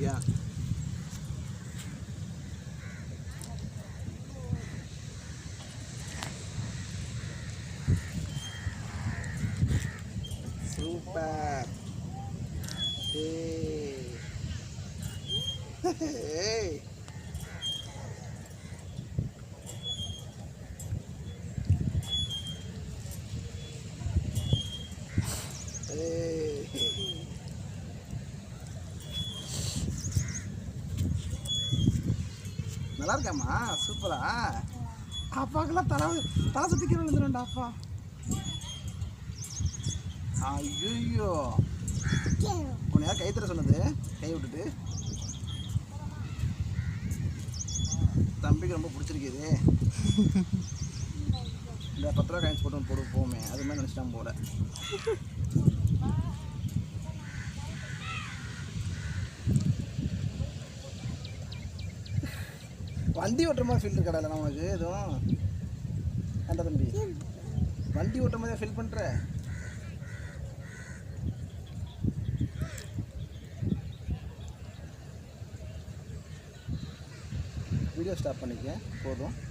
சரியா? சூப்பர். ஏய் ஏய் நல்லா இருக்காம்மா, சூப்பரா. அப்பாக்கெல்லாம் தலை சுத்திக்கிற விழுந்துடும்டா அப்பா. ஐயோ, உன்னை யார் கை தர சொன்னது? கை விட்டுட்டு தம்பிக்கு ரொம்ப பிடிச்சிருக்குது. இந்த 10 ரூபா காயின்ஸ் போட்டு போமே, அது மாதிரி நினச்சிட்டான் போல. வண்டி ஓட்டுற மாதிரி ஃபீல் இருக்கா இல்லைனா உனக்கு எதுவும்? அந்த தம்பி வண்டி ஓட்டுற மாதிரி ஃபீல் பண்ணுற? வீடியோ ஸ்டாப் பண்ணிக்க போதும்.